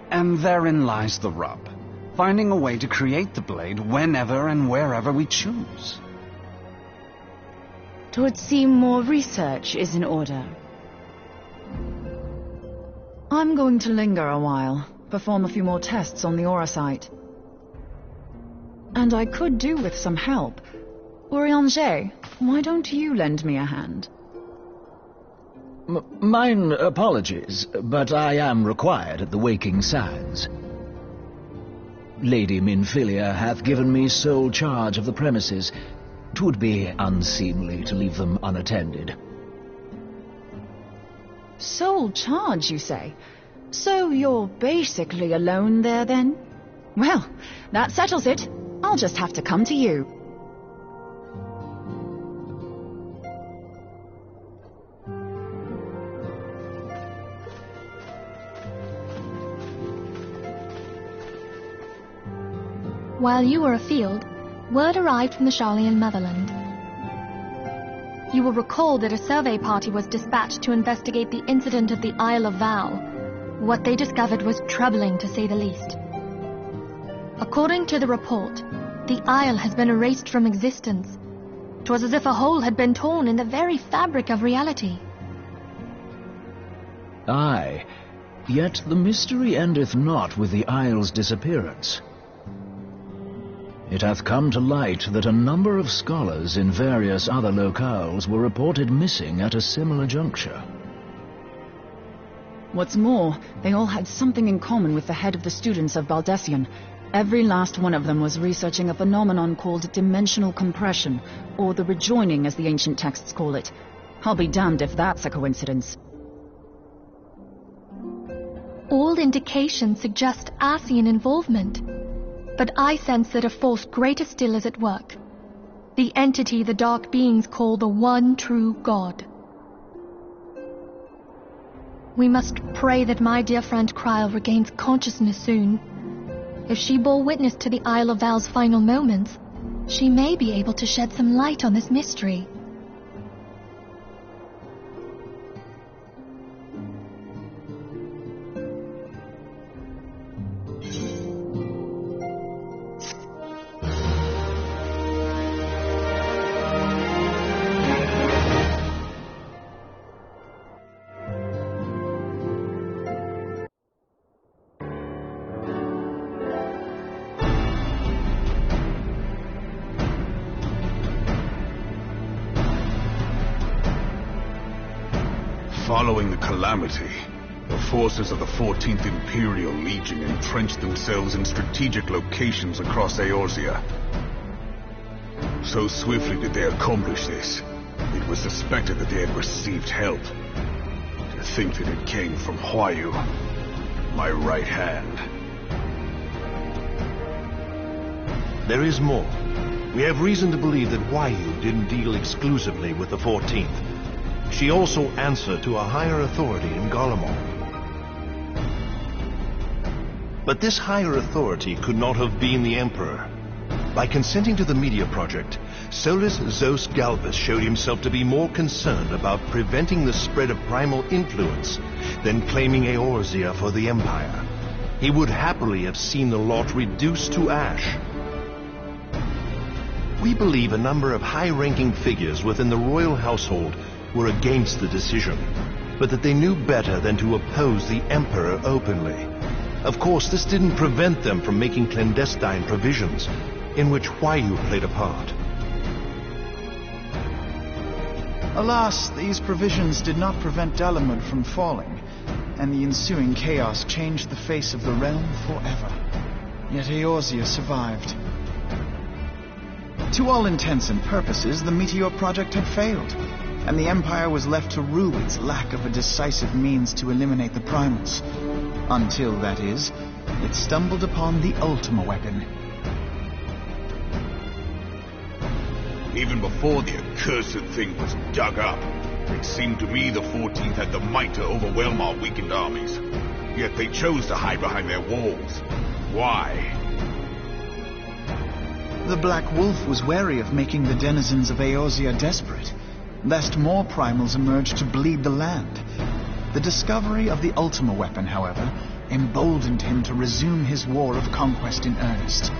And therein lies the rub. Finding a way to create the blade whenever and wherever we choose. 'Twould seem more research is in order. I'm going to linger a while, perform a few more tests on the orosite. And I could do with some help. Urianger, why don't you lend me a hand? Mine apologies, but I am required at the Waking Sands. Lady Minfilia hath given me sole charge of the premises. 'Twould be unseemly to leave them unattended. Sole charge, you say? So you're basically alone there, then? Well, that settles it. I'll just have to come to you. While you were afield, word arrived from the Charlian motherland. You will recall that a survey party was dispatched to investigate the incident of the Isle of Val. What they discovered was troubling, to say the least. According to the report, the isle has been erased from existence. 'Twas as if a hole had been torn in the very fabric of reality. Aye, yet the mystery endeth not with the isle's disappearance. It hath come to light that a number of scholars in various other locales were reported missing at a similar juncture. What's more, they all had something in common with the head of the students of Baldessian. Every last one of them was researching a phenomenon called dimensional compression, or the rejoining as the ancient texts call it. I'll be damned if that's a coincidence. All indications suggest Ascian involvement, but I sense that a force greater still is at work. The entity the dark beings call the one true God. We must pray that my dear friend Kryl regains consciousness soon. If she bore witness to the Isle of Val's final moments, she may be able to shed some light on this mystery. Following the calamity, the forces of the 14th Imperial Legion entrenched themselves in strategic locations across Eorzea. So swiftly did they accomplish this, it was suspected that they had received help. To think that it came from Huayu, my right hand. There is more. We have reason to believe that Huayu didn't deal exclusively with the 14th. She also answered to a higher authority in Garlemald. But this higher authority could not have been the Emperor. By consenting to the Meteor Project, Solus Zos Galvus showed himself to be more concerned about preventing the spread of primal influence than claiming Eorzea for the Empire. He would happily have seen the lot reduced to ash. We believe a number of high-ranking figures within the royal household were against the decision, but that they knew better than to oppose the Emperor openly. Of course, this didn't prevent them from making clandestine provisions, in which Huayu played a part. Alas, these provisions did not prevent Dalamud from falling, and the ensuing chaos changed the face of the realm forever. Yet Eorzea survived. To all intents and purposes, the Meteor Project had failed, and the Empire was left to rue its lack of a decisive means to eliminate the primals. Until, that is, it stumbled upon the Ultima weapon. Even before the accursed thing was dug up, it seemed to me the 14th had the might to overwhelm our weakened armies. Yet they chose to hide behind their walls. Why? The Black Wolf was wary of making the denizens of Eorzea desperate, lest more primals emerge to bleed the land. The discovery of the Ultima weapon, however, emboldened him to resume his war of conquest in earnest.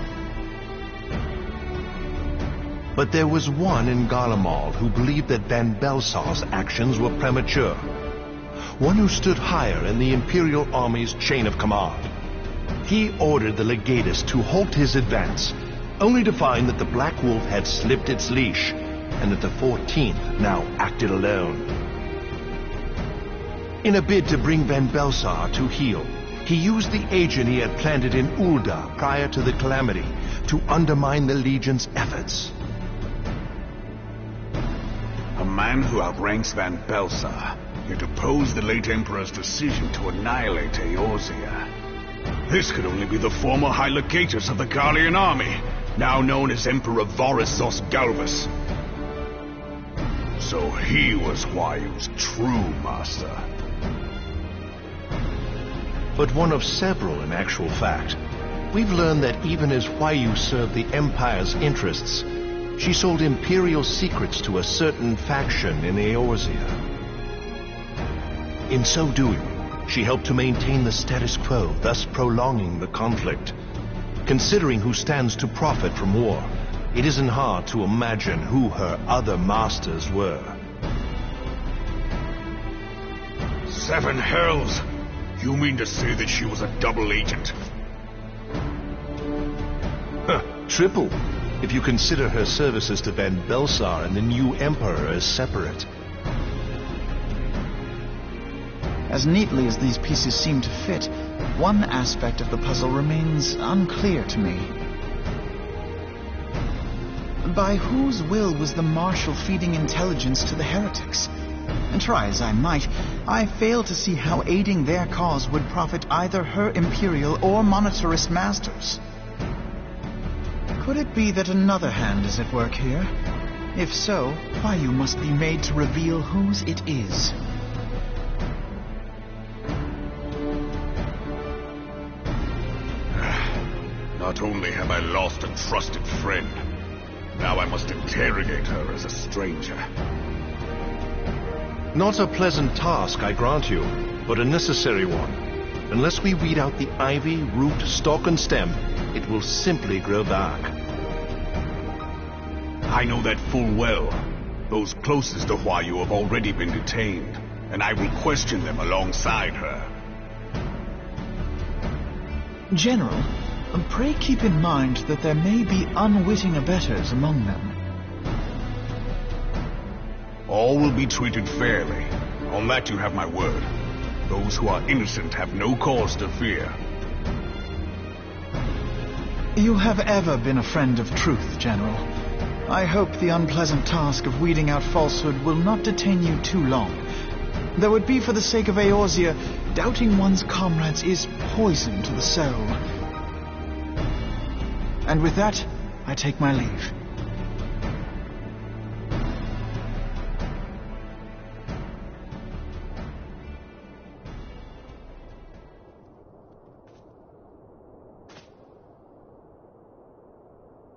But there was one in Garlemald who believed that Van Belsar's actions were premature. One who stood higher in the Imperial Army's chain of command. He ordered the Legatus to halt his advance, only to find that the Black Wolf had slipped its leash, and that the 14th now acted alone. In a bid to bring Van Belsar to heel, he used the agent he had planted in Ul'dah prior to the calamity to undermine the Legion's efforts. A man who outranks Van Belsar, yet opposed the late Emperor's decision to annihilate Eorzea. This could only be the former High Legatus of the Garlean army, now known as Emperor Varus Zos Galvus. So he was Huayu's true master. But one of several in actual fact. We've learned that even as Huayu served the Empire's interests, she sold Imperial secrets to a certain faction in Eorzea. In so doing, she helped to maintain the status quo, thus prolonging the conflict. Considering who stands to profit from war, it isn't hard to imagine who her other masters were. Seven hells! You mean to say that she was a double agent? Triple, if you consider her services to Van Belsar and the new Emperor as separate. As neatly as these pieces seem to fit, one aspect of the puzzle remains unclear to me. By whose will was the Marshal feeding intelligence to the heretics? And try as I might, I fail to see how aiding their cause would profit either her Imperial or monetarist masters. Could it be that another hand is at work here? If so, Huayu must be made to reveal whose it is. Not only have I lost a trusted friend, now I must interrogate her as a stranger. Not a pleasant task, I grant you, but a necessary one. Unless we weed out the ivy, root, stalk, and stem, it will simply grow back. I know that full well. Those closest to Huayu have already been detained, and I will question them alongside her. General, pray keep in mind that there may be unwitting abettors among them. All will be treated fairly. On that you have my word. Those who are innocent have no cause to fear. You have ever been a friend of truth, General. I hope the unpleasant task of weeding out falsehood will not detain you too long. Though it be for the sake of Eorzea, doubting one's comrades is poison to the soul. And with that, I take my leave.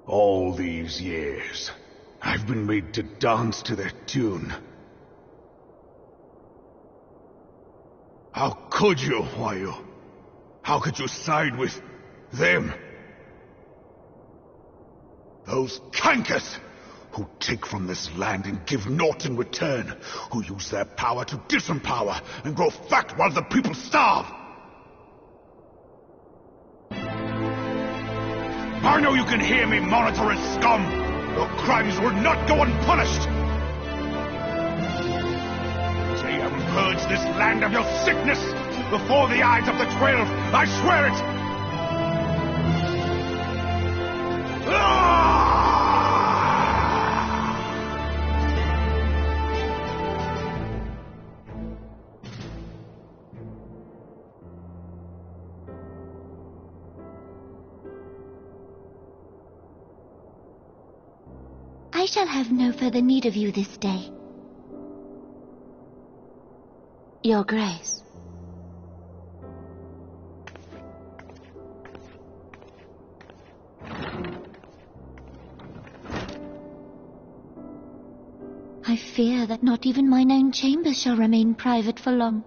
All these years, I've been made to dance to their tune. How could you, Huayu? How could you side with them? Those cankers who take from this land and give naught in return, who use their power to disempower and grow fat while the people starve. I know you can hear me, monitorist scum! Your crimes will not go unpunished! Say you haven't purged this land of your sickness before the eyes of the 12, I swear it! I shall have no further need of you this day. Your Grace. I fear that not even mine own chambers shall remain private for long.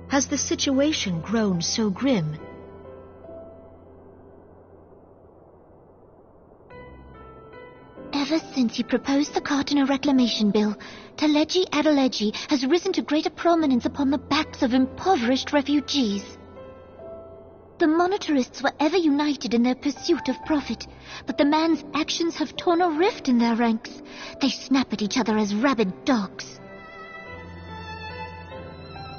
Has the situation grown so grim? Ever since he proposed the Cartiner Reclamation Bill, Teleji Adeleji has risen to greater prominence upon the backs of impoverished refugees. The monitorists were ever united in their pursuit of profit, but the man's actions have torn a rift in their ranks. They snap at each other as rabid dogs.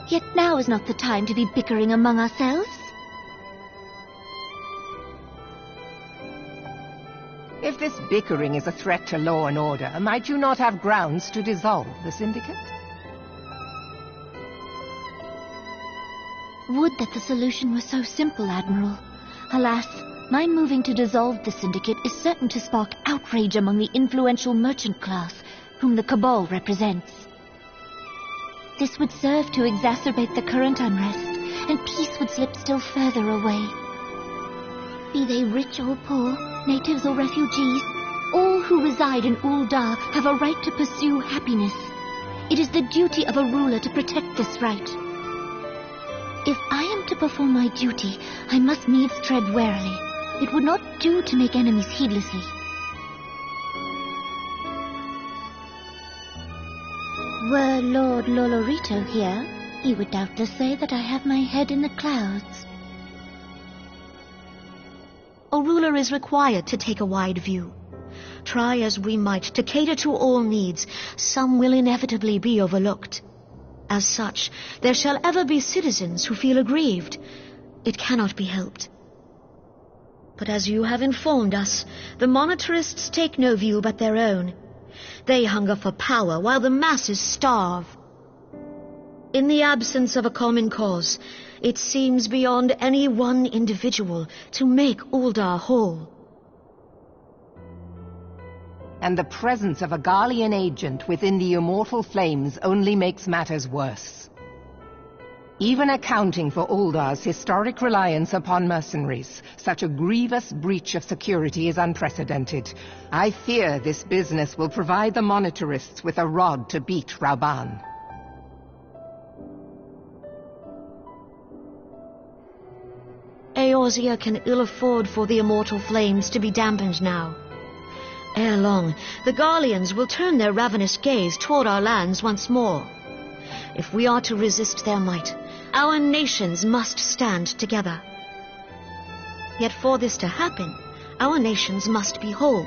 Yet now is not the time to be bickering among ourselves. If this bickering is a threat to law and order, might you not have grounds to dissolve the syndicate? Would that the solution were so simple, Admiral. Alas, my moving to dissolve the syndicate is certain to spark outrage among the influential merchant class, whom the Cabal represents. This would serve to exacerbate the current unrest, and peace would slip still further away. Be they rich or poor, natives or refugees, all who reside in Ul'dah have a right to pursue happiness. It is the duty of a ruler to protect this right. If I am to perform my duty, I must needs tread warily. It would not do to make enemies heedlessly. Were Lord Lolorito here, he would doubtless say that I have my head in the clouds. A ruler is required to take a wide view. Try as we might to cater to all needs, some will inevitably be overlooked. As such, there shall ever be citizens who feel aggrieved. It cannot be helped. But as you have informed us, the monitorists take no view but their own. They hunger for power while the masses starve. In the absence of a common cause, it seems beyond any one individual to make Ul'dah whole. And the presence of a Garlean agent within the immortal flames only makes matters worse. Even accounting for Ul'dah's historic reliance upon mercenaries, such a grievous breach of security is unprecedented. I fear this business will provide the monitorists with a rod to beat Rauban. Eorzea can ill afford for the immortal flames to be dampened now. Ere long, the Garleans will turn their ravenous gaze toward our lands once more. If we are to resist their might, our nations must stand together. Yet for this to happen, our nations must be whole.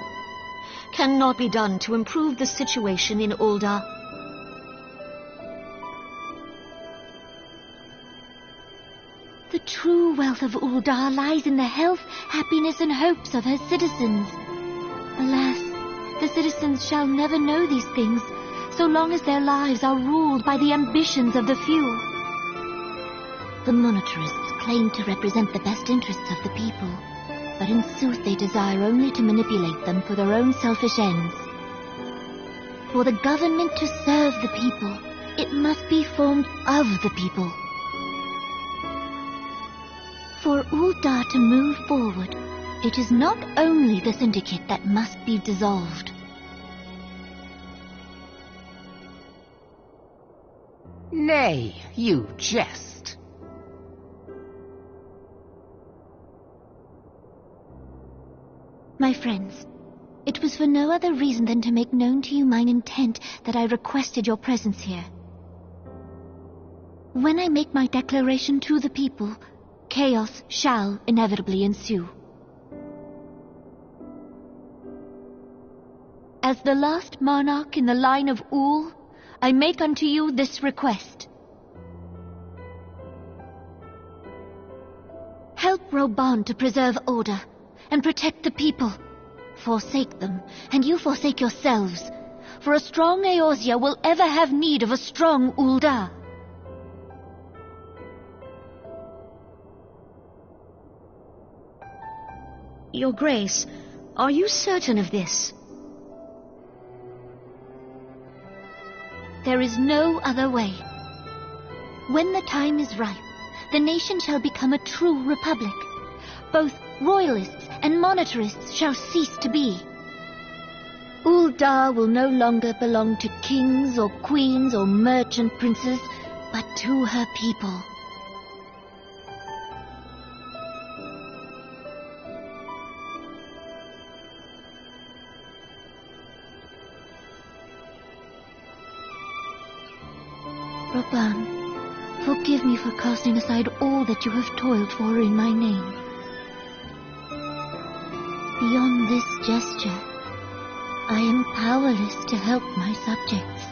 Cannot be done to improve the situation in Ul'dah. true wealth of Uldar lies in the health, happiness, and hopes of her citizens. Alas, the citizens shall never know these things, so long as their lives are ruled by the ambitions of the few. The monetarists claim to represent the best interests of the people, but in sooth they desire only to manipulate them for their own selfish ends. For the government to serve the people, it must be formed of the people. For Uldar to move forward, it is not only the syndicate that must be dissolved. Nay, you jest. My friends, it was for no other reason than to make known to you mine intent that I requested your presence here. When I make my declaration to the people, chaos shall inevitably ensue. As the last monarch in the line of Ul, I make unto you this request. Help Roban to preserve order and protect the people. Forsake them, and you forsake yourselves, for a strong Eorzea will ever have need of a strong Uldar. Your Grace, are you certain of this? There is no other way. When the time is ripe, the nation shall become a true republic. Both royalists and monetarists shall cease to be. Uldar will no longer belong to kings or queens or merchant princes, but to her people. Roban, forgive me for casting aside all that you have toiled for in my name. Beyond this gesture, I am powerless to help my subjects.